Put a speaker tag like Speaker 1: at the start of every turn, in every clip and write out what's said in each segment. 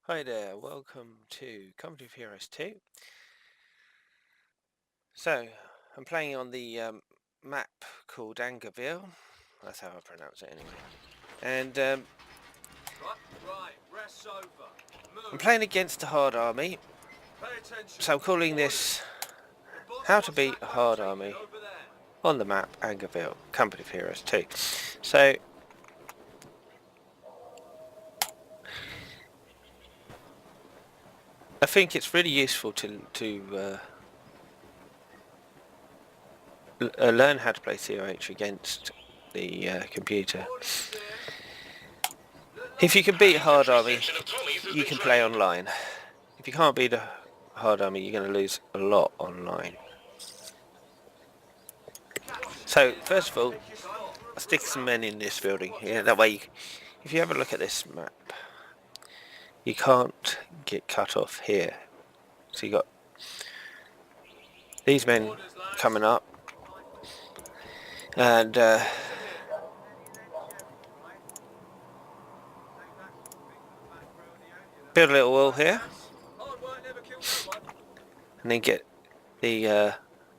Speaker 1: Hi there, welcome to Company of Heroes 2. So, I'm playing on the map called Angerville. That's how I pronounce it anyway. And I'm playing against a hard army. So I'm calling this How to Beat a Hard Army on the map Angerville, Company of Heroes 2. So, I think it's really useful to learn how to play COH against the computer. If you can beat a hard army, you can play online. If you can't beat a hard army, you're going to lose a lot online. So, first of all, I'll stick some men in this building here. That way, if you have a look at this map, you can't get cut off here. So you got these men coming up, and build a little wall here, and then get the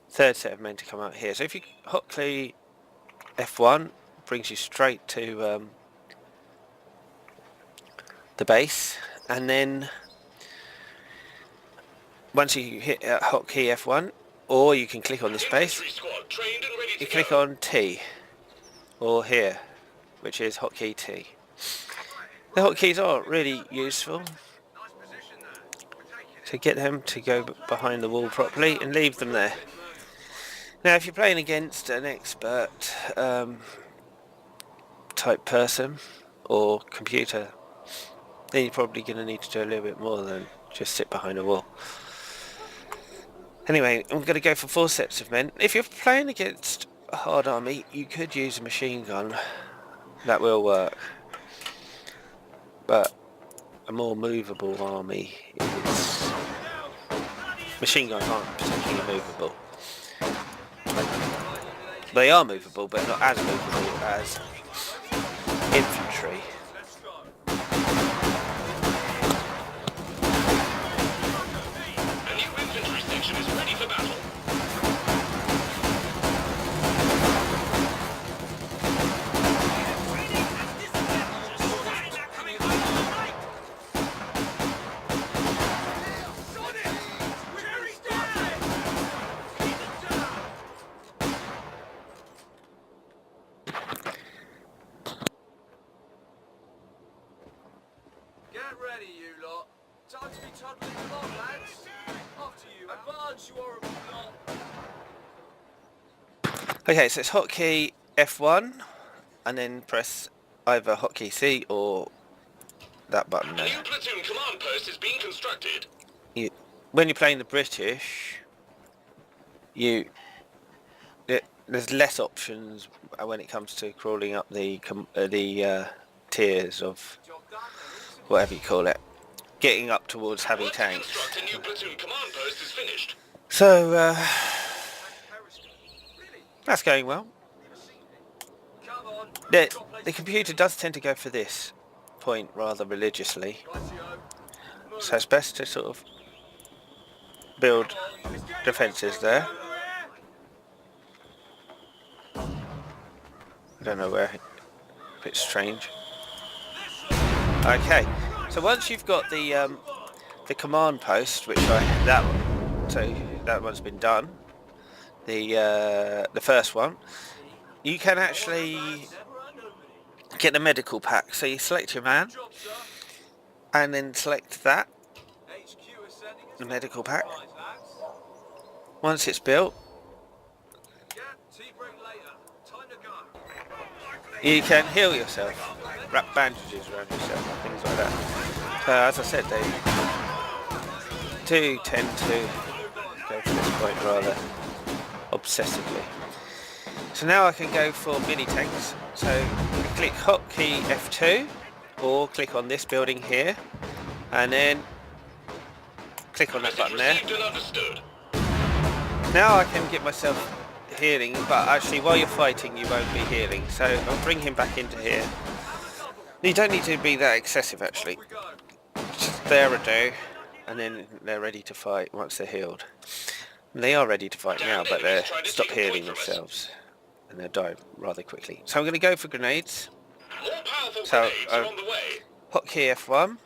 Speaker 1: third set of men to come out here. So if you hotkey F1, brings you straight to the base, and then once you hit hotkey F1, or you can click on this base, you click on T, or here, which is hotkey T. The hotkeys are really useful to get them to go behind the wall properly and leave them there. Now if you're playing against an expert type person or computer, then you're probably going to need to do a little bit more than just sit behind a wall. Anyway, I'm going to go for 4 sets of men. If you're playing against a hard army, you could use a machine gun. That will work. But a more movable army is... Machine guns aren't particularly movable. They are movable, but not as movable as infantry.
Speaker 2: A new infantry section is ready for battle.
Speaker 3: Get ready, you lot. Time to be toddling along, lads. After you, advance, you horrible lot.
Speaker 1: Okay, so it's hotkey F1, and then press either hotkey C or that button
Speaker 2: A
Speaker 1: there.
Speaker 2: new platoon command post is being constructed.
Speaker 1: When you're playing the British, there's less options when it comes to crawling up the tiers of
Speaker 3: Job done.
Speaker 1: whatever you call it, getting up towards having
Speaker 2: Work to
Speaker 1: tanks.
Speaker 2: construct a new platoon command post is finished.
Speaker 1: So that's going well.
Speaker 3: Come on.
Speaker 1: The computer does tend to go for this point rather religiously,
Speaker 3: Rightio.
Speaker 1: so it's best to sort of build defences there. I don't know where, a bit strange. Okay, so once you've got the command post, which that one's been done, the first one, you can actually get the medical pack. So you select your man,
Speaker 3: Job, sir.
Speaker 1: and then select that,
Speaker 3: HQ is sending us
Speaker 1: the medical pack.
Speaker 3: supplies, lads.
Speaker 1: Once it's built,
Speaker 3: Yeah, tea break later. Time to go.
Speaker 1: you can heal yourself, wrap bandages around yourself, things like that. So as I said, they do tend to go for this point rather obsessively. So now I can go for mini tanks. So click hotkey F2, or click on this building here, and then click on that
Speaker 2: Message
Speaker 1: button there.
Speaker 2: received and understood.
Speaker 1: Now I can get myself healing, but actually while you're fighting you won't be healing, so I'll bring him back into here. You don't need to be that excessive actually.
Speaker 3: We go.
Speaker 1: their ado, and then they're ready to fight once they're healed. And they are ready to fight now, but they're stop healing themselves, and they'll die rather quickly. So I'm going to go for grenades.
Speaker 2: More powerful
Speaker 1: So,
Speaker 2: grenades are on the way.
Speaker 1: Hotkey F1,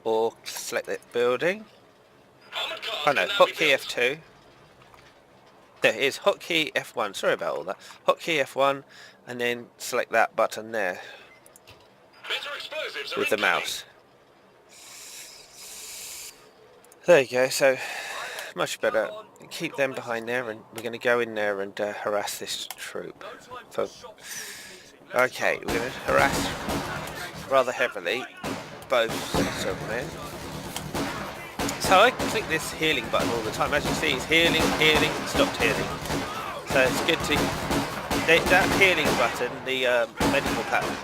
Speaker 1: or select that building.
Speaker 2: Armored cars
Speaker 1: Oh no,
Speaker 2: can now be
Speaker 1: hotkey
Speaker 2: built.
Speaker 1: F2. There it is, hotkey F1. Sorry about all that. Hotkey F1, and then select that button there
Speaker 2: Better explosives are
Speaker 1: with the
Speaker 2: incoming.
Speaker 1: mouse. There you go. So much better. Keep them behind there, and we're going to go in there and harass this troop. So, okay, we're going to harass rather heavily both sets of men. So I click this healing button all the time. As you see, it's healing, healing, stopped healing. So it's good to... That healing button, the medical button,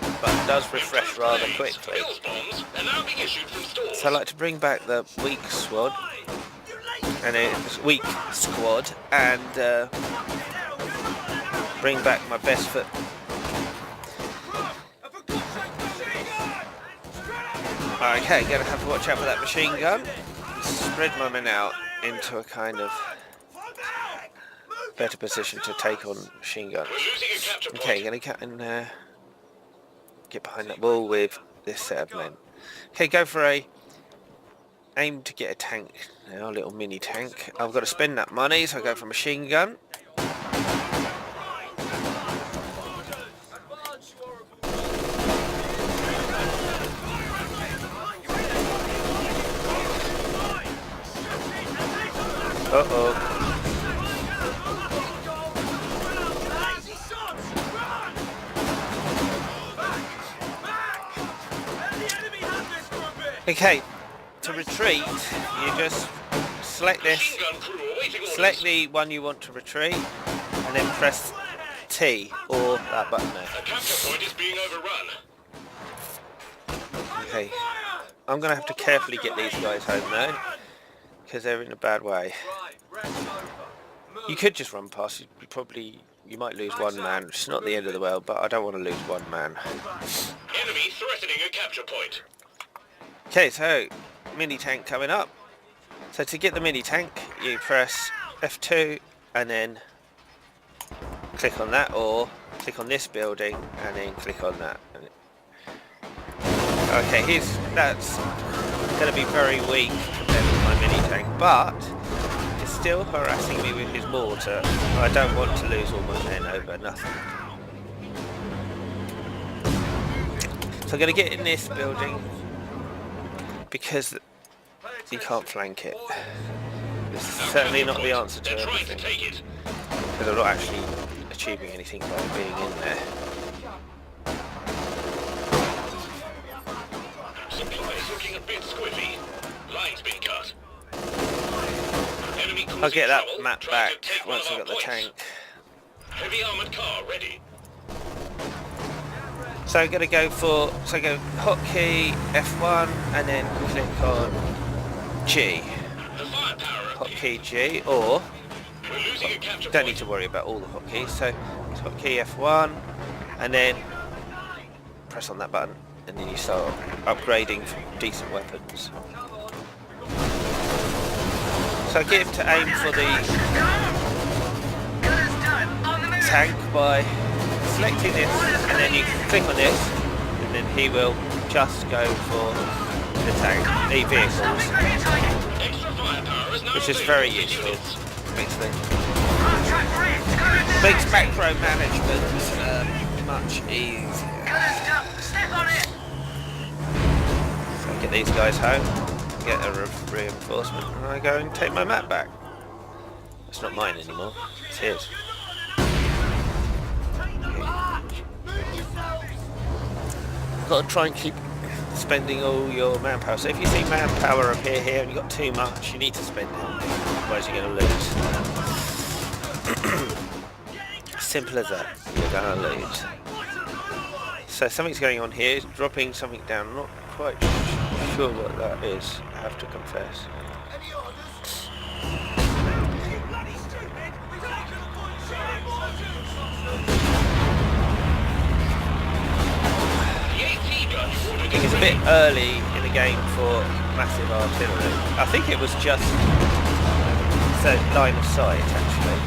Speaker 1: does refresh rather quickly.
Speaker 2: Pills bombs are now being issued from stores.
Speaker 1: So I like to bring back the weak squad, and it's weak squad, and bring back my best foot. Okay, gonna have to watch out for that machine gun. Spread my men out into a kind of better position to take on machine gun.
Speaker 2: We're losing a capture point.
Speaker 1: Okay, gonna get in there. Get behind that wall with this set of men. Okay, go for a aim to get a tank now, a little mini tank. I've got to spend that money, so I go for machine gun. Uh-oh. Okay, to retreat, you just select this,
Speaker 2: Machine gun crew awaiting orders.
Speaker 1: select the one you want to retreat, and then press T or that button there.
Speaker 2: A capture point is being overrun.
Speaker 1: Okay, I'm going to have to carefully get these guys home though, because they're in a bad way. You could just run past, you might lose one man. It's not the end of the world, but I don't want to lose one man.
Speaker 2: Enemy threatening a capture point.
Speaker 1: Okay, so mini tank coming up. So to get the mini tank, you press F2 and then click on that, or click on this building and then click on that. Okay, that's going to be very weak compared to my mini tank, but it's still harassing me with his mortar. I don't want to lose all my men over nothing. So I'm going to get in this building, because you can't flank it. This is certainly not the answer to
Speaker 2: They're trying to
Speaker 1: everything,
Speaker 2: take it.
Speaker 1: because I'm not actually achieving anything by being in there.
Speaker 2: Supplies looking a bit squiffy. Line's been cut. Enemy
Speaker 1: I'll get that
Speaker 2: trouble,
Speaker 1: map
Speaker 2: trying
Speaker 1: back
Speaker 2: to take one
Speaker 1: once
Speaker 2: of
Speaker 1: I've
Speaker 2: our
Speaker 1: got the
Speaker 2: points.
Speaker 1: tank.
Speaker 2: Heavy armored car ready.
Speaker 1: So I'm going to go for, go hotkey F1 and then click on G.
Speaker 2: The firepower up here.
Speaker 1: Hotkey G, or
Speaker 2: We're losing a capture
Speaker 1: don't
Speaker 2: point.
Speaker 1: need to worry about all the hotkeys. So it's hotkey F1 and then press on that button, and then you start upgrading for decent weapons. So get him to aim for the tank by selecting this, and then you click on this, and then he will just go for the tank, the vehicles,
Speaker 2: Extra firepower is now
Speaker 1: which is
Speaker 2: available
Speaker 1: very
Speaker 2: for
Speaker 1: useful.
Speaker 2: units.
Speaker 1: Makes macro management much easier. So get these guys home, get a reinforcement, and I go and take my map back. It's not mine anymore, it's his. Got to try and keep spending all your manpower. So if you see manpower appear here and you've got too much, you need to spend it, otherwise you're going to lose. Simple as that, you're going to lose. So something's going on here, it's dropping something down. I'm not quite sure what that is, I have to confess.
Speaker 2: The AT gun you ordered
Speaker 1: I think it's a bit early in the game for massive artillery. I think it was just line of sight actually.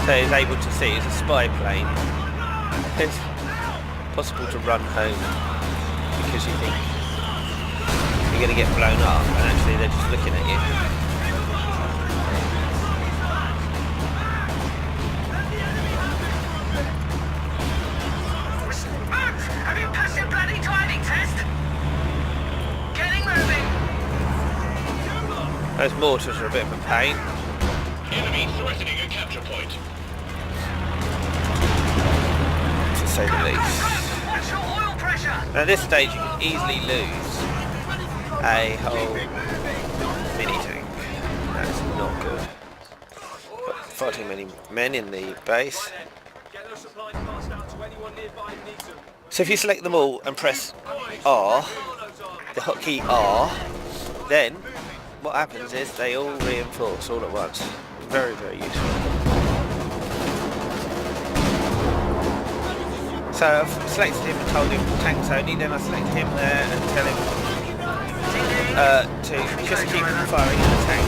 Speaker 1: So he's able to see it's a spy plane. It's possible to run home because you think you're going to get blown up and actually they're just looking at you.
Speaker 2: Have you passed your bloody driving test? Getting moving.
Speaker 1: Those mortars are a bit of a pain.
Speaker 2: Enemy threatening a capture point.
Speaker 1: To say the least.
Speaker 2: Watch your oil pressure.
Speaker 1: Now at this stage you can easily lose a whole mini tank. That's not good. Got far too many men in the base.
Speaker 3: Get those supplies passed out to anyone nearby who needs them.
Speaker 1: So if you select them all and press R, the hotkey R, then what happens is they all reinforce all at once. Very, very useful. So I've selected him and told him tanks only, then I select him there and tell him to just keep firing at the tank.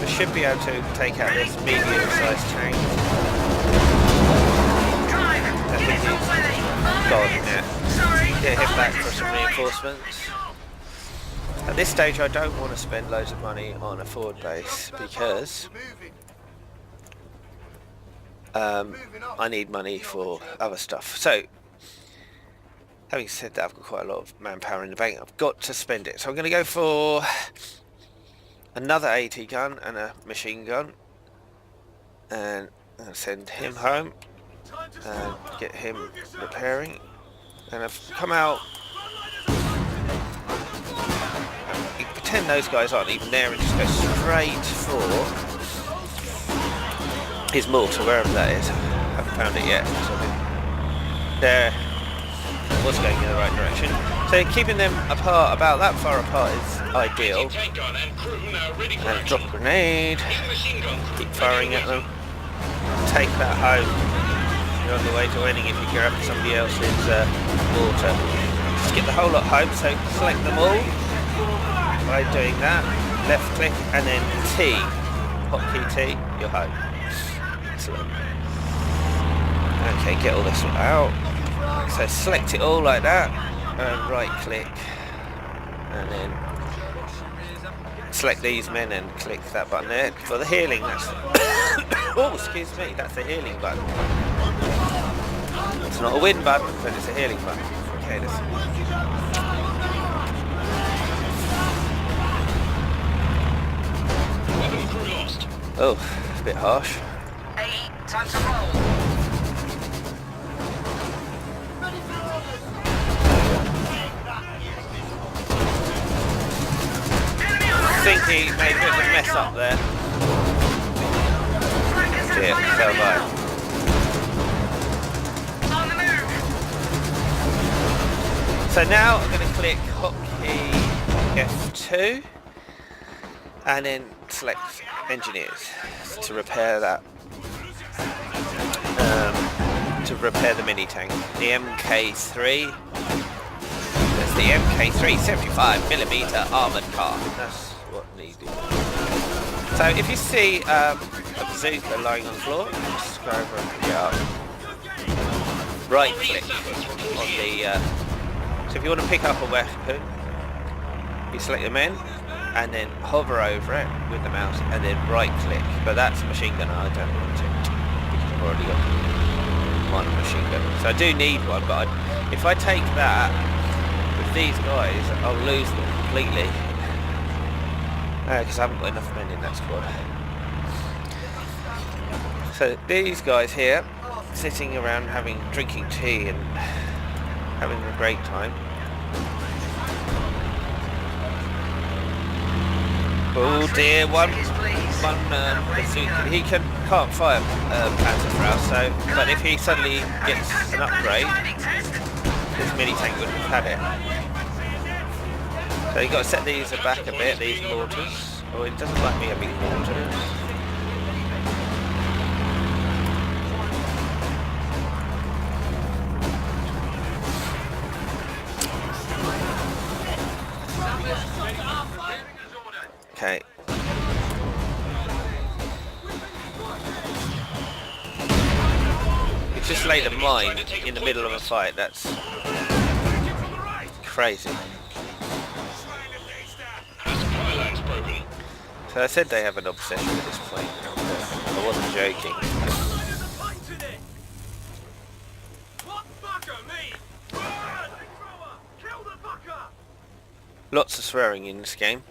Speaker 1: We should be able to take out this medium-sized tank. I think he's gone now. Get him back for some reinforcements. At this stage I don't want to spend loads of money on a forward base because I need money for other stuff. So having said that, I've got quite a lot of manpower in the bank. I've got to spend it. So I'm going to go for another AT gun and a machine gun, and I'll send him home and get him repairing. And I've come out. You pretend those guys aren't even there and just go straight for his mortar, wherever that is. I haven't found it yet. So there, it was going in the right direction. So keeping them apart, about that far apart, is ideal.
Speaker 2: Tank gun and crew now ready for
Speaker 1: And
Speaker 2: action.
Speaker 1: drop a grenade.
Speaker 2: Machine gun crew
Speaker 1: Keep firing at them. Take that home. You're on the way to winning if you grab somebody else's mortar. Just get the whole lot home. So select them all by doing that. Left click and then T. Hotkey T. You're home. Excellent. Okay, get all this out. So select it all like that, and right click, and then select these men and click that button there for the healing. That's oh, excuse me, that's the healing button. It's not a win button, but it's a healing button. Okay, listen.
Speaker 2: weapon crew lost.
Speaker 1: Oh, a bit harsh.
Speaker 2: Time to roll.
Speaker 1: I think he made a bit of a mess up there. Yeah, so have I.
Speaker 2: On the move.
Speaker 1: So now I'm going to click hotkey F2 and then select engineers to repair that. To repair the mini tank, the MK3. That's the MK3 75mm armoured car. That's what needed. So if you see a bazooka lying on the floor, just go over and pick it up. Right click on the. So if you want to pick up a weapon, you select the men and then hover over it with the mouse and then right click. But that's a machine gun. I don't want it because I've already got one machine gun. So I do need one, but if I take that with these guys, I'll lose them completely because I haven't got enough men in that squad. So these guys here, sitting around drinking tea and having a great time. Oh dear, one bazooka. He can't fire Panzerfaust, so but if he suddenly gets an upgrade, this mini tank wouldn't have had it. So you've got to set these back a bit, these mortars. Oh, it doesn't like me having mortars. Okay. You just laid a mine in the middle of a fight. That's crazy. So I said they have an obsession at this point. I wasn't joking. Lots of swearing in this game,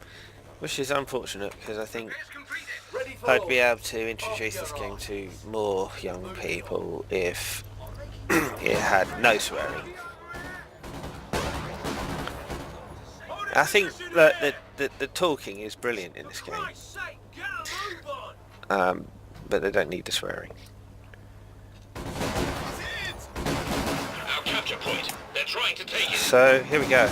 Speaker 1: which is unfortunate because I think I'd be able to introduce this game to more young people if it had no swearing. I think that the talking is brilliant in this game, but they don't need the swearing.
Speaker 4: Our capture point. They're trying to take it.
Speaker 1: So here we go.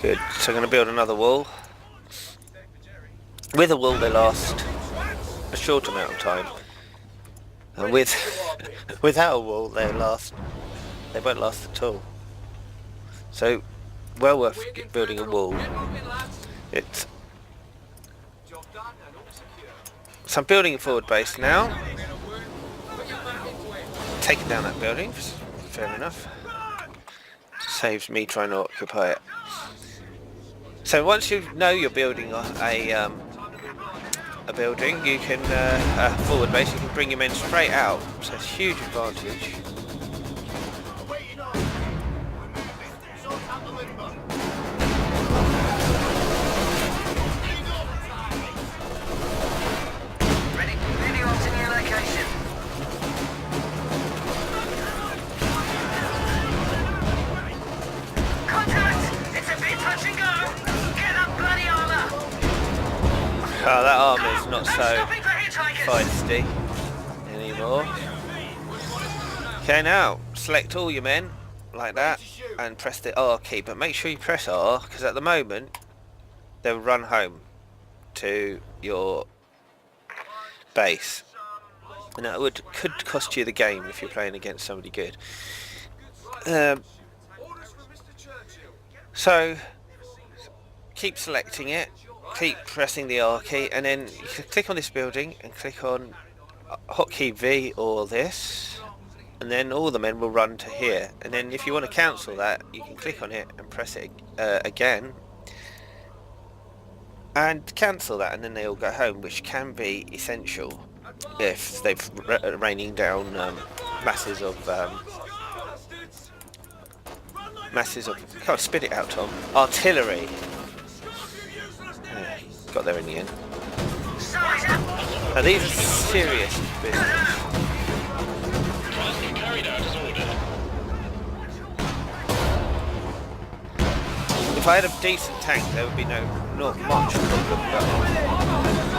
Speaker 1: Good, so I'm going to build another wall. With a wall they last a short amount of time. And without a wall they won't last at all. So, well worth building a wall. So I'm building a forward base now. Taking down that building, fair enough. Saves me trying to occupy it. So once you know you're building a building, you can a forward base, you can bring your men straight out. So it's a huge advantage.
Speaker 2: Ready on to new location. Contact! It's a bit touch and go. Get up, bloody armor.
Speaker 1: Oh, that armour's not
Speaker 2: No
Speaker 1: so
Speaker 2: stopping for hitchhikers.
Speaker 1: feisty anymore. Okay, now select all your men like that and press the R key, but make sure you press R because at the moment they'll run home to your base, and that could cost you the game if you're playing against somebody good. So keep selecting it, keep pressing the R key, and then you can click on this building and click on hotkey V or this, and then all the men will run to here. And then if you want to cancel that, you can click on it and press it again and cancel that, and then they all go home, which can be essential if they've raining down masses of can't spit it out, Tom. Artillery. Yeah, got there in the end. Now these are serious business.
Speaker 4: Task carried out as ordered.
Speaker 1: If I had a decent tank, there would be not much problem. But,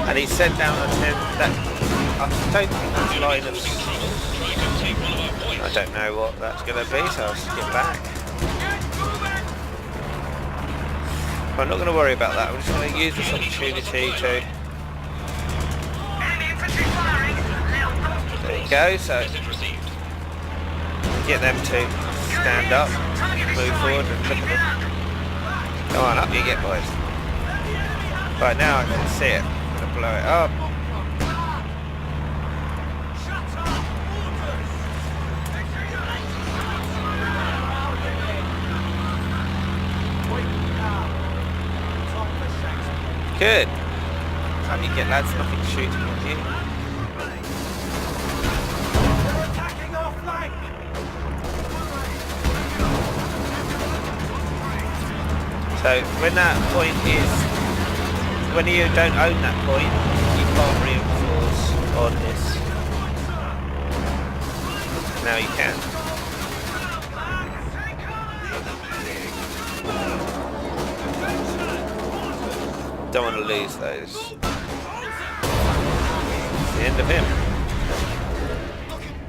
Speaker 1: and he sent down a 10. That I don't think that's line of.
Speaker 4: Trying to take one of our points.
Speaker 1: I don't know what that's going to be, so I'll skip back. But I'm not going to worry about that. I'm just going to use this opportunity to.
Speaker 2: Enemy infantry firing.
Speaker 1: There you go. So
Speaker 4: Message received.
Speaker 1: get them to stand up, move forward, and look at them. Come on, up you get, boys. Right now I can see it. I'm going to blow it up. Good. How do you get lads? Nothing shooting at you. So when that point is, when you don't own that point, you can't reinforce on this. Now you can. Don't want to lose those. It's the end of him.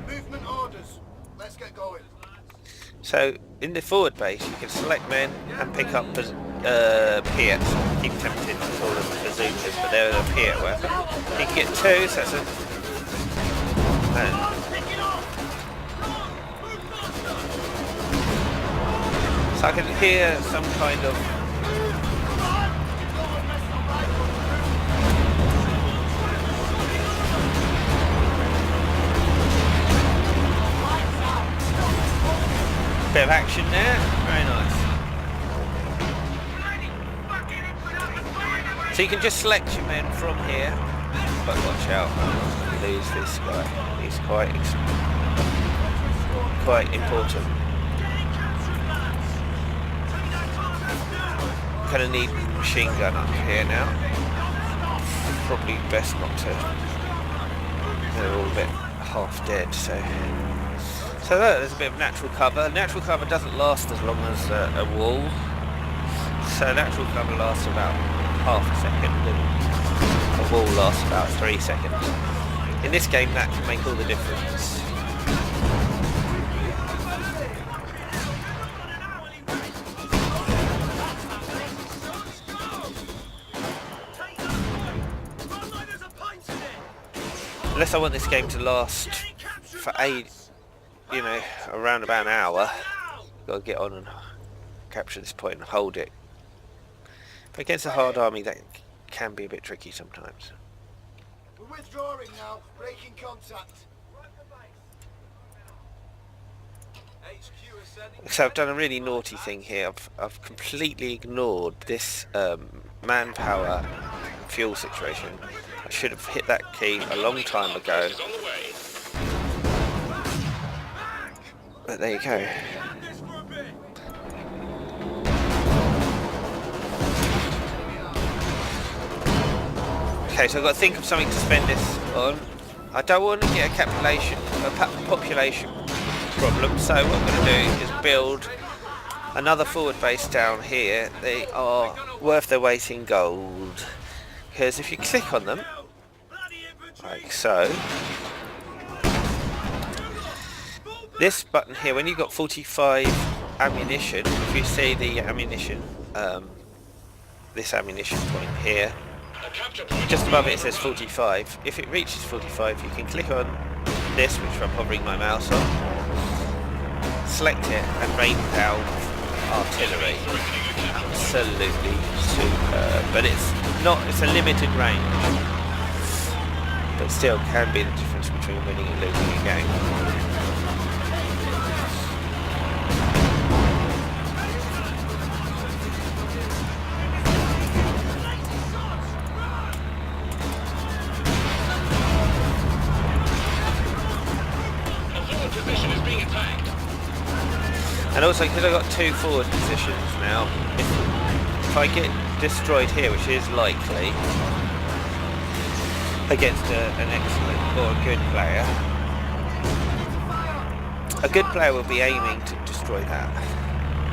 Speaker 3: Movement orders. Let's get going.
Speaker 1: So in the forward base you can select men and pick up Piet. I keep tempted to call them bazookas, but they're a Piet weapon. You can get 2, so that's a... So I can hear some kind of... bit of action there, very nice. So you can just select your men from here, but watch out, lose this guy. He's quite important. Gonna need machine gun up here now. Probably best not to. They're all a bit half dead, so. So there's a bit of natural cover. Natural cover doesn't last as long as a wall. So natural cover lasts about half a second and a wall lasts about 3 seconds. In this game that can make all the difference. Unless I want this game to last for around about an hour, gotta get on and capture this point and hold it. But against a hard army, that can be a bit tricky sometimes.
Speaker 3: We're withdrawing now, breaking contact.
Speaker 1: So I've done a really naughty thing here. I've completely ignored this manpower fuel situation. I should have hit that key a long time ago. But there you go. Okay, so I've got to think of something to spend this on. I don't want to get a population problem, so what I'm going to do is build another forward base down here. They are worth their weight in gold. Because if you click on them, like so, this button here, when you've got 45 ammunition, if you see the ammunition, this ammunition point here, just above it says 45. If it reaches 45, you can click on this, which I'm hovering my mouse on, select it and rain down artillery. Absolutely superb. But it's a limited range, but still can be the difference between winning and losing a game. And also, because I've got 2 forward positions now, if I get destroyed here, which is likely, against an excellent or a good player will be aiming to destroy that.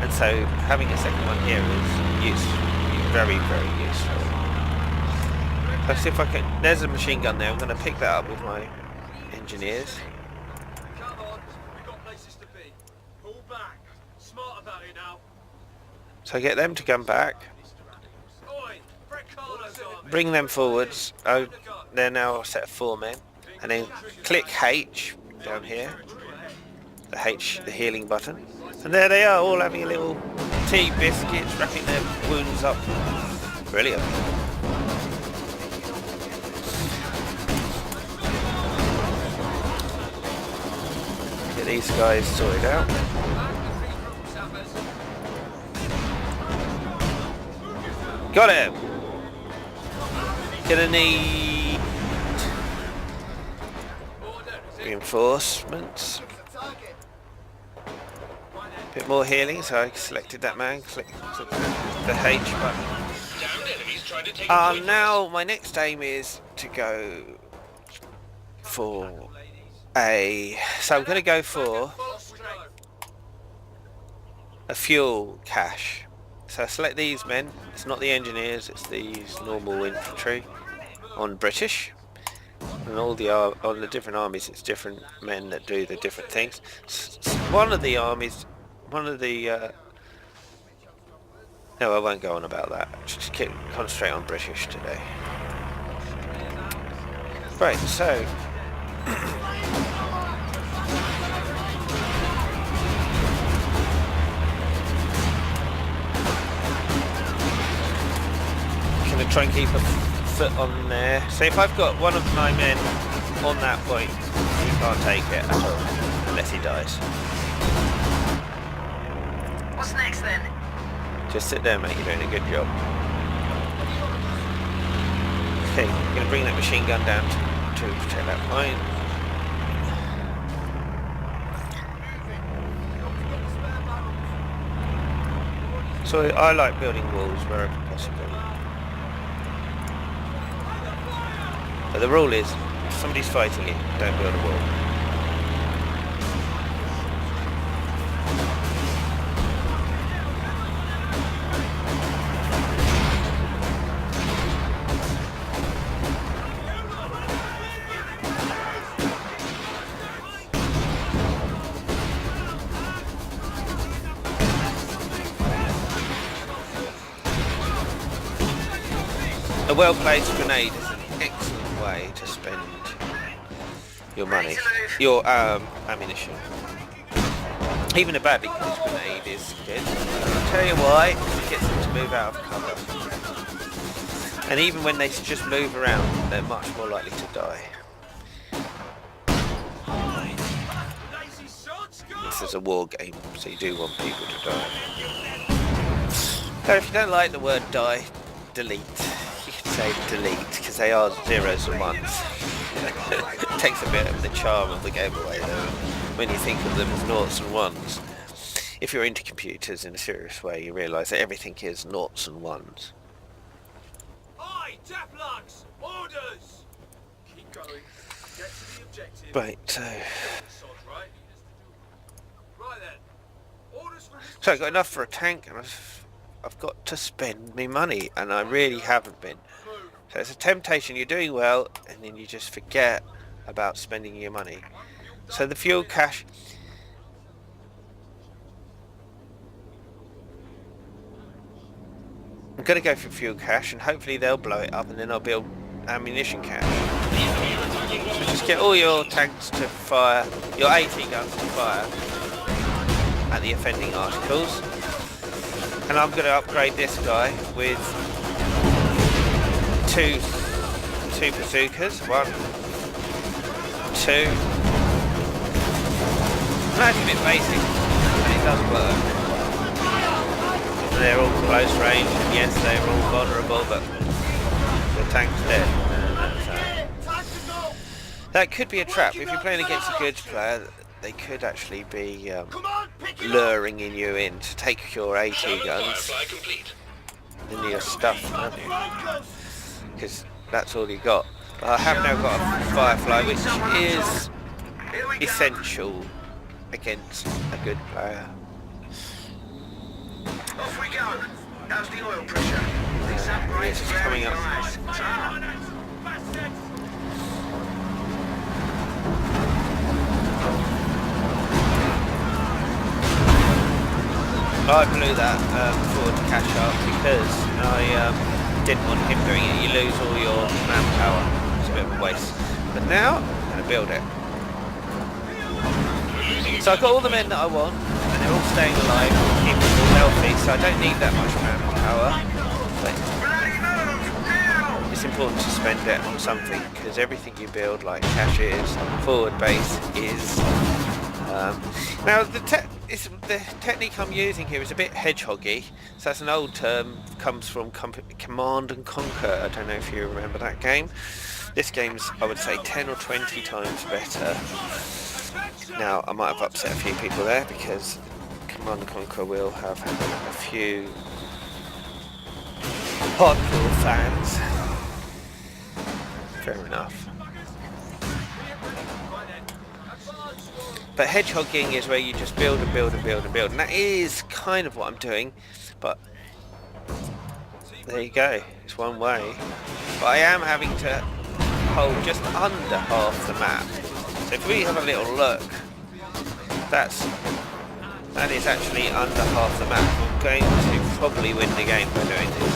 Speaker 1: And so having a second one here is very, very useful. So see if I can, there's a machine gun there, I'm going to pick that up with my engineers. So get them to come back, bring them forwards. Oh, they're now a set of 4 men, and then click H down here, the H, the healing button, and there they are, all having a little tea biscuits, wrapping their wounds up. Brilliant. Get these guys sorted out. Got him! Gonna need reinforcements. Bit more healing, so I selected that man, clicked the H button. Now my next aim is to go for so I'm gonna go for a fuel cache. So I select these men, it's not the engineers, it's these normal infantry on British. And on the different armies it's different men that do the different things. One of the No, I won't go on about that. Just concentrate on British today. Right, so... Gonna try and keep a foot on there. So if I've got one of my men on that point, he can't take it at all, unless he dies.
Speaker 2: What's next then?
Speaker 1: Just sit there, mate, you're doing a good job. Okay, I'm going to bring that machine gun down to protect that point. So I like building walls wherever possible. But the rule is, if somebody's fighting you, don't build a wall. A well-placed grenade is an excellent way to spend your money, your ammunition. Even a badly placed grenade is good. I'll tell you why, it gets them to move out of cover. And even when they just move around, they're much more likely to die. This is a war game, so you do want people to die. So if you don't like the word die, delete. Say delete, because they are zeros and ones. It takes a bit of the charm of the game away though, when you think of them as noughts and ones. If you're into computers in a serious way, you realise that everything is noughts and ones.
Speaker 3: Aye, Taplux! Orders! Keep going. Get to the objective.
Speaker 1: Right, so...
Speaker 3: Right then. Orders from this...
Speaker 1: So I've got enough for a tank, and I've got to spend me money, and I really haven't been. So it's a temptation, you're doing well, and then you just forget about spending your money. So the fuel cache... I'm going to go for fuel cache, and hopefully they'll blow it up, and then I'll build ammunition cache. So just get all your tanks to fire, your AT guns to fire at the offending articles. And I'm going to upgrade this guy with two bazookas. 1, 2. That's a bit basic, but it does work. They're all close range, and yes, they're all vulnerable, but the tank's dead. That could be a trap. If you're playing against a good player, they could actually be luring you in to take your AT guns and your stuff, because that's all you got. But I have now got a Firefly, which is essential against a good player.
Speaker 2: Off we go. How's the oil pressure?
Speaker 1: It's just coming up. I blew that forward cache up because I didn't want him doing it. You lose all your manpower. It's a bit of a waste. But now, I'm going to build it. So I've got all the men that I want, and they're all staying alive, keeping all healthy, so I don't need that much manpower. But it's important to spend it on something, because everything you build, like caches, forward base, is... now the technique I'm using here is a bit hedgehoggy, so that's an old term, comes from Command and Conquer. I don't know if you remember that game. This game's, I would say, 10 or 20 times better. Now, I might have upset a few people there, because Command and Conquer will have a few hardcore fans. Fair enough. But hedgehogging is where you just build and build and build and build, and that is kind of what I'm doing, but there you go, it's one way. But I am having to hold just under half the map. So if we have a little look, that is actually under half the map. going to probably win the game by doing this.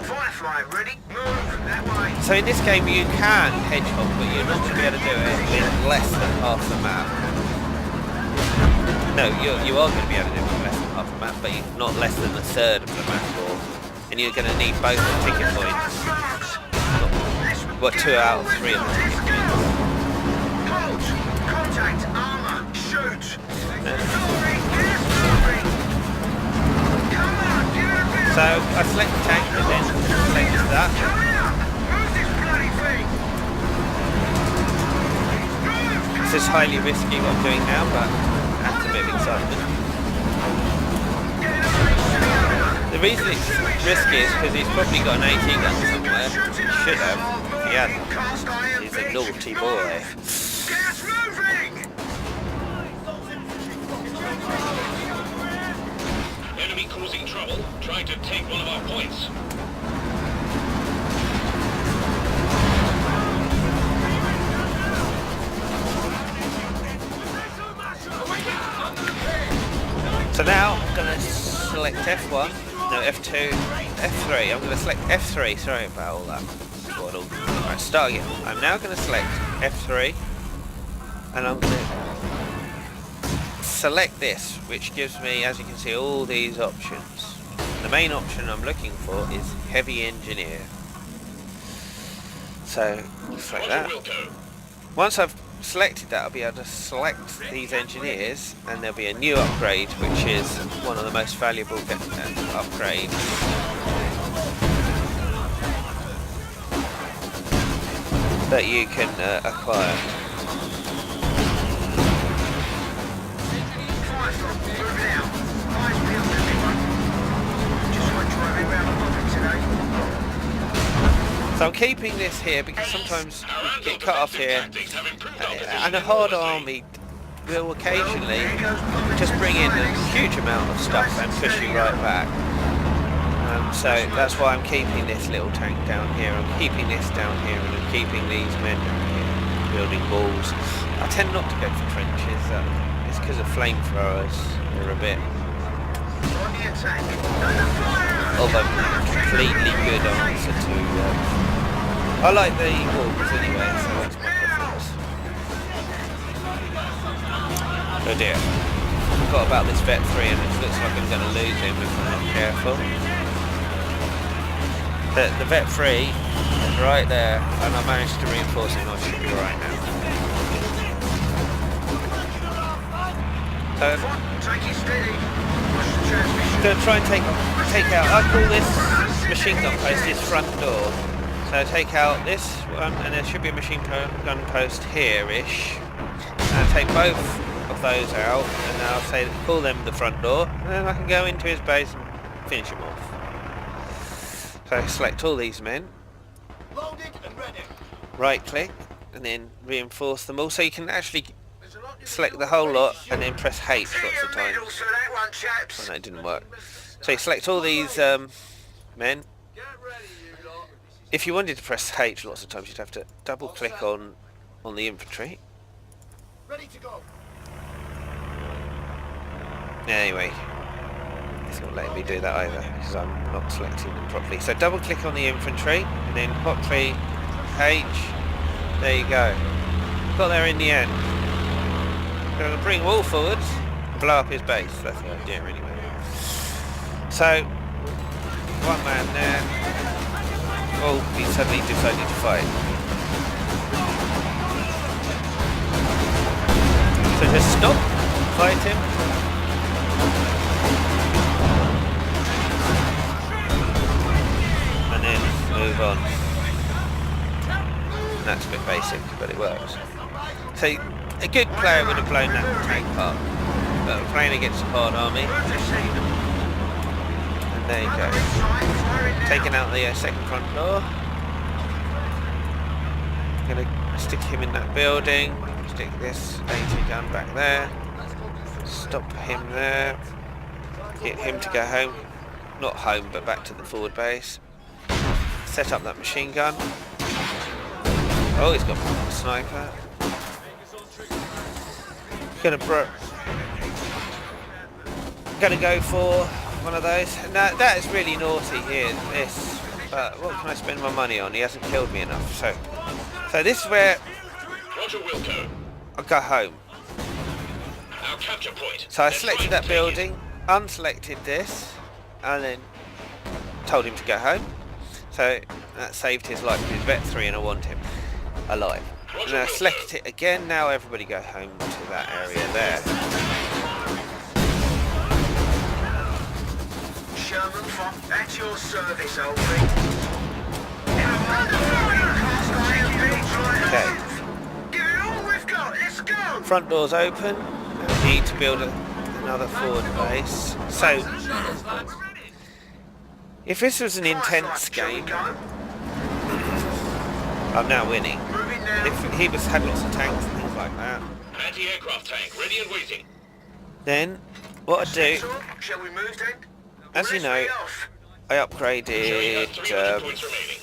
Speaker 2: Firefly, ready? Move that way.
Speaker 1: So in this game you can hedgehog, but you're not going to be able to do it with less than half the map. No, you are going to be able to do it with less than half the map, but not less than a third of the map, and you're going to need both the ticket points. Well, 2 out of 3 of the ticket points.
Speaker 2: Halt! Contact! Armor! Shoot! Moving! Gas moving! Come on, give it a bit.
Speaker 1: So I select the tank and then select that.
Speaker 2: Hurry up! Move this bloody thing! Move!
Speaker 1: This is highly risky what I'm doing now, but adds a bit of excitement. The reason it's risky is because he's probably got an AT gun somewhere. He should have. If he hadn't, he's a naughty boy.
Speaker 2: Gas moving!
Speaker 4: Enemy causing trouble, trying to take one of our points.
Speaker 1: So now I'm going to select F1, no F2, F3. I'm going to select F3, sorry about all that. Alright, start again. I'm now going to select F3 and I'm going to select this, which gives me, as you can see, all these options. The main option I'm looking for is Heavy Engineer. So, select that. Once I've selected that, I'll be able to select these engineers and there'll be a new upgrade, which is one of the most valuable upgrades that you can acquire. So I'm keeping this here because sometimes you get cut off here, and a hard army will occasionally just bring in a huge amount of stuff and push you right back. So that's why I'm keeping this little tank down here, I'm keeping this down here, and I'm keeping these men down here, building walls. I tend not to go for trenches, it's because of flamethrowers, they're a bit of a completely good answer to... I like the walls anyway, so that's my preference. Oh dear, I forgot about this Vet 3 and it looks like I'm going to lose him if I'm not careful. The Vet 3 is right there, and I managed to reinforce him. I should be right now. So I'm going to try and take out. I call this machine gun post his front door. So take out this one, and there should be a machine gun post here-ish. And take both of those out, and now I'll say call them the front door, and then I can go into his base and finish him off. So select all these men, right click, and then reinforce them all, so you can actually select the whole lot and then press H lots of times. Oh no, it didn't work. So you select all these men. If you wanted to press H lots of times, you'd have to double click on the infantry.
Speaker 3: Ready to go.
Speaker 1: Anyway, it's not letting me do that either because I'm not selecting them properly. So double click on the infantry and then hotly H. There you go. Got there in the end. Going to bring them all forwards and blow up his base. That's the idea anyway. So one man there. Oh, he suddenly decided to fight. So just stop, fight him. And then move on. And that's a bit basic, but it works. So a good player would have blown that tank up. But we're playing against a hard army. And there you go. Taking out the second front door. Gonna stick him in that building. Stick this AT gun back there. Stop him there. Get him to go home. Not home, but back to the forward base. Set up that machine gun. Oh, he's got a sniper. Gonna go for one of those. Now that is really naughty here. This, what can I spend my money on? He hasn't killed me enough. So this is where
Speaker 4: Roger, Wilco.
Speaker 1: I go home.
Speaker 4: Our capture point.
Speaker 1: So I
Speaker 4: Let's
Speaker 1: selected
Speaker 4: try
Speaker 1: that
Speaker 4: and take it.
Speaker 1: building, unselected this, and then told him to go home. So that saved his life. He was vet 3 and I want him alive. And I selected it again. Now everybody go home to that area there.
Speaker 2: Sherman, at your service, old thing.
Speaker 1: Okay.
Speaker 2: Give it all we've got, let's go!
Speaker 1: Front door's open. We need to build another forward base. So
Speaker 3: Shuttles, lads.
Speaker 1: if this was an intense game, I'm now winning.
Speaker 2: Moving now.
Speaker 1: If he had lots of tanks and things like that,
Speaker 4: Anti-aircraft tank ready and waiting.
Speaker 1: then what I do,
Speaker 2: Shall we move then?
Speaker 1: as you
Speaker 2: Let's
Speaker 1: know,
Speaker 2: be off.
Speaker 1: I
Speaker 4: Showing us
Speaker 1: upgraded
Speaker 4: 300 points remaining.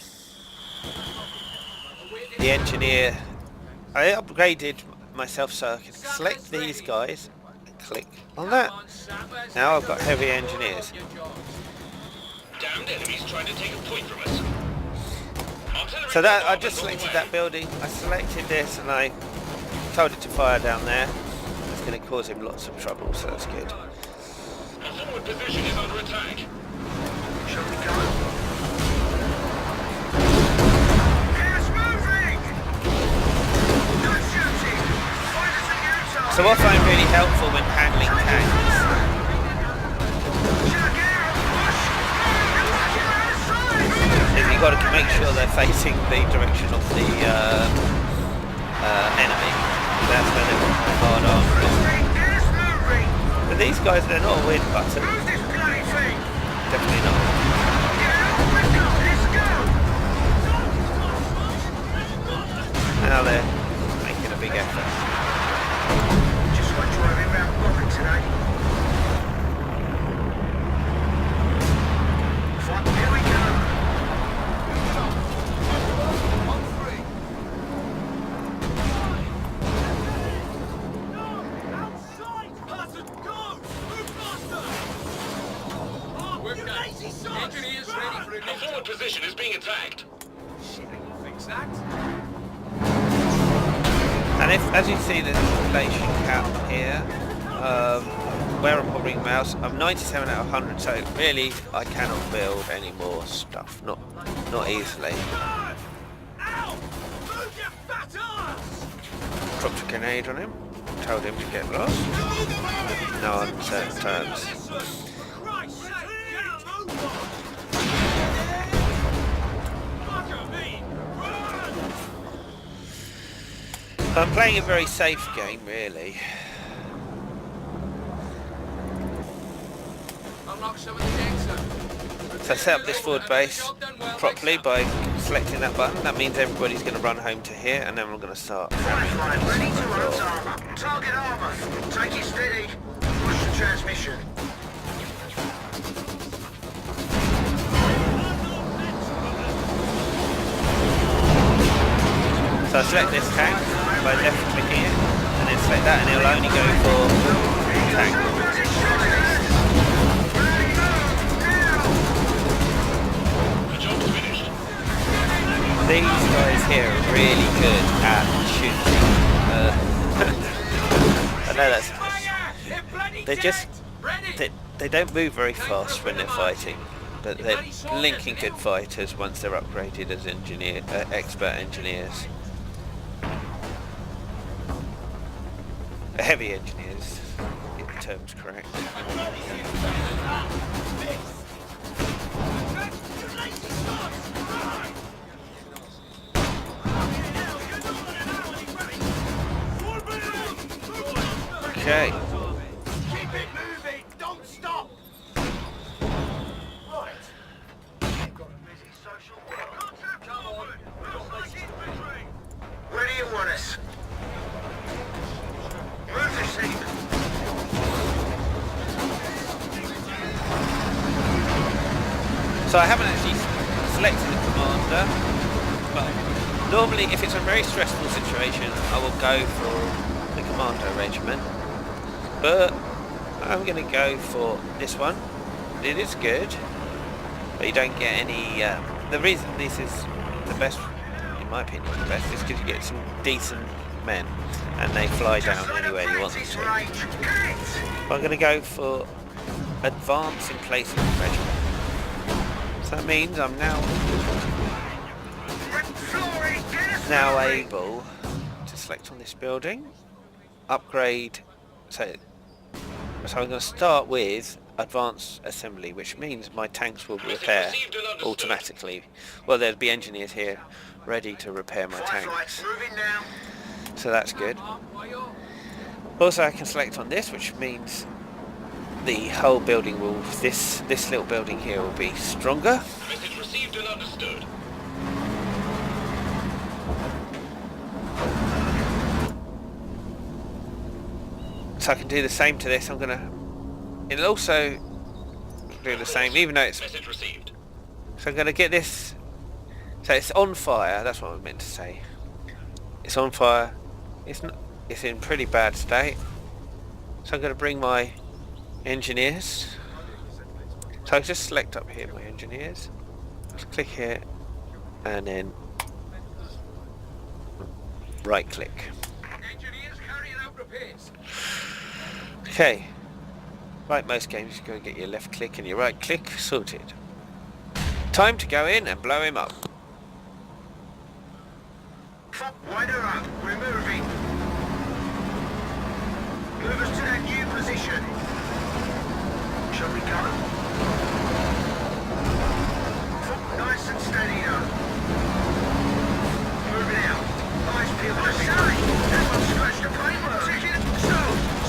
Speaker 1: the engineer. I upgraded myself so I could select these guys and click on that. Now I've got heavy engineers.
Speaker 4: Damned enemies trying to take a point from us. Artillery
Speaker 1: So that I
Speaker 4: bombardment
Speaker 1: just
Speaker 4: on the
Speaker 1: selected
Speaker 4: way.
Speaker 1: that building. I selected this and I told it to fire down there. It's going to cause him lots of trouble, so that's good.
Speaker 4: Our forward position is under attack.
Speaker 2: Shall we go? Gas moving! Good shooting! Find us a new target!
Speaker 1: So what I find really helpful when handling tanks is you've got to make sure they're facing the direction of the enemy. That's when they're hard on. But these guys, they're not a win button. Definitely not. Now they're making a big effort.
Speaker 2: Just like driving around Warren today. Fine, here we go.
Speaker 3: Engineers ready for a
Speaker 4: Our forward position is being attacked.
Speaker 3: fix that.
Speaker 1: And if, as you see the population cap here, where I'm hovering mouse, I'm 97 out of 100, so really I cannot build any more stuff, not easily. Dropped a grenade on him, told him to get lost. No uncertain terms. I'm playing a very safe game, really.
Speaker 3: Unlock some of the decks, sir.
Speaker 1: So I set up this forward base properly by selecting that button. That means everybody's going to run home to here, and then we're going to start
Speaker 2: Lifeline
Speaker 1: hammering.
Speaker 2: ready to unload armor. Target armor. Take it steady. Push the transmission.
Speaker 1: So I select this tank by left clicking it, and then select that, and it'll only go for tank.
Speaker 4: The job's finished.
Speaker 1: These guys here are really good at shooting. I know that's... They don't move very fast when they're fighting, but they're blinking good fighters once they're upgraded as expert engineers. Heavy engineers, if the term's correct. Okay.
Speaker 2: Keep it moving. Don't stop. Right. You've got a busy social work. Come on. Where do you want us? Move the sheep.
Speaker 1: So I haven't actually selected the commander, but normally if it's a very stressful situation I will go for the commando regiment, but I'm going to go for this one, it is good, but you don't get any. The reason this is the best, in my opinion, the best is because you get some decent men, and they fly down anywhere you want them to. I'm going to go for advance in place of the regiment. So that means I'm now able to select on this building, upgrade. So I'm going to start with advanced assembly, which means my tanks will repair automatically. Well, there'll be engineers here ready to repair my tanks, so that's good. Also, I can select on this, which means the whole building will, this little building here will be stronger.
Speaker 4: Message received and understood.
Speaker 1: So I can do the same to this. It'll also do the same, even though it's...
Speaker 4: Message received.
Speaker 1: So I'm going to get this... So it's on fire, that's what I meant to say. It's on fire. It's in pretty bad state. So I'm going to bring my engineers. So I just select up here my engineers. Just click here and then right click.
Speaker 3: Engineers carrying out repairs.
Speaker 1: Okay. Like most games, you go and get your left click and your right click sorted. Time to go in and blow him up.
Speaker 2: Wider up, we're moving. Move us to that new position. Shall we go? Nice and steady now. Moving out. Nice peel. I say, that one scratched the paintwork.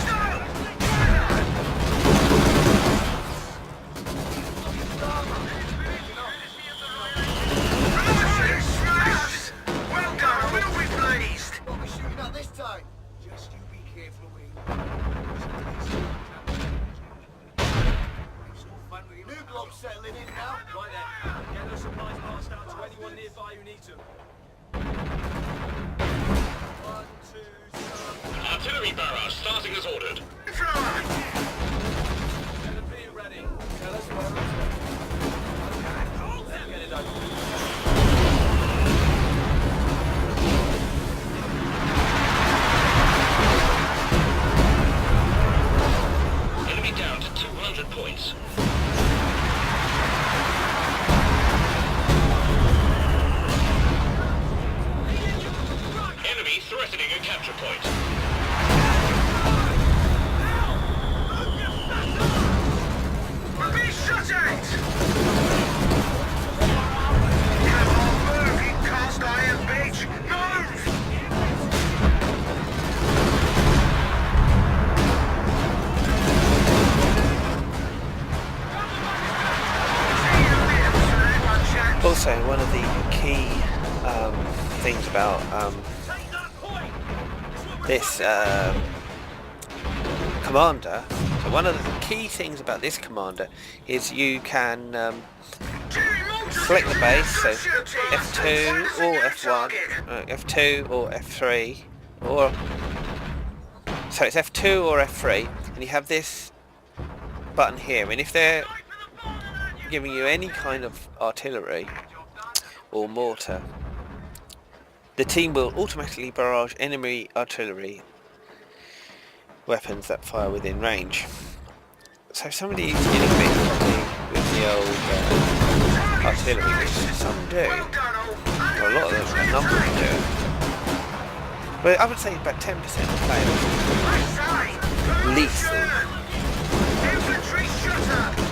Speaker 2: Stop! Well done, we'll be pleased.
Speaker 3: What we shooting at this time? Just you be careful, Wayne. New blob settling in now. Right then. Get those supplies passed out to anyone nearby who needs them. 1, 2, 3.
Speaker 4: Artillery barrage starting as ordered.
Speaker 2: Fly!
Speaker 3: Get the beer ready. Tell us where it's at. Get it over.
Speaker 4: Enemy down to 200 points. Enemy threatening a capture point.
Speaker 2: Be shot at! Come on, move, you cast iron bitch! Move!
Speaker 1: Also, one of the key things about this commander, so one of the key things about this commander is you can select the base, so F2 or F1, F2 or F3, or so it's F2 or F3, and you have this button here, and if they're giving you any kind of artillery or mortar, the team will automatically barrage enemy artillery weapons that fire within range. So if somebody is getting bit with the old artillery, which some do, or a lot of them, a number of them do, but I would say about 10% of players lethal.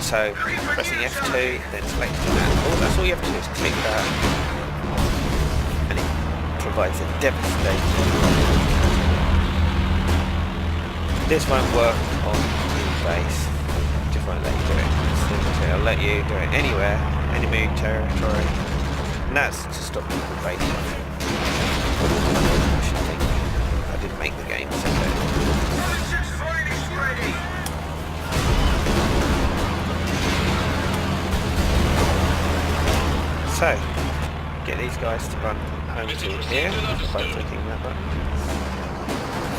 Speaker 1: So pressing F2, then selecting that. Oh, that's all you have to do is click that, and it provides a devastating. This won't work on the base. Just won't let you do it. So it'll let you do it anywhere, enemy territory, and that's to stop people basing. I should think I didn't make the game, so. So, get these guys to run home to here by clicking that button.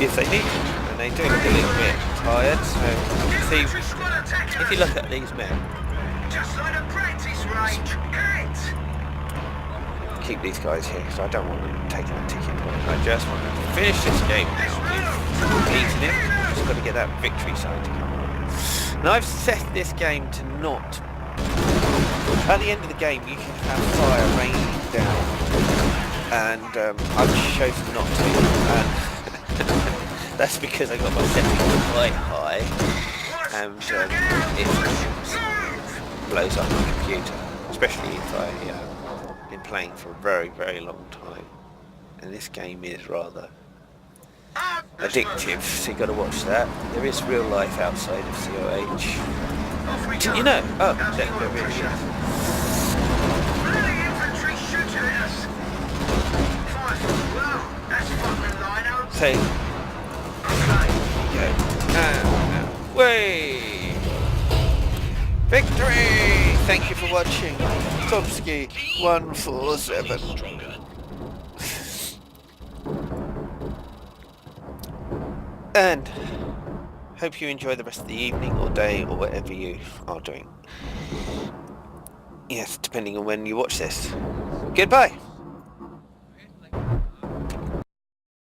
Speaker 1: If they need to, and they do look a little bit tired, so you can see, if you look at these men,
Speaker 2: Just like a practice range. Hit!
Speaker 1: Keep these guys here because I don't want them taking a ticket point. I just want them to finish this game now. We've completed it. Just got to get that victory sign to come on. And I've set this game to not. At the end of the game, you can have fire raining down, and I've chosen not to. That's because I got my settings quite high, and it blows up my computer, especially if I've been playing for a very, very long time. And this game is rather addictive, so you got to watch that. There is real life outside of COH. You know, oh, there really is.
Speaker 2: Bloody infantry shooting at us. Fire. Well, that's fucking Lino.
Speaker 1: So,
Speaker 2: Okay.
Speaker 1: way! Victory! Thank you for watching. Tomsky 147.
Speaker 4: Stronger.
Speaker 1: And hope you enjoy the rest of the evening or day or whatever you are doing. Yes, depending on when you watch this. Goodbye.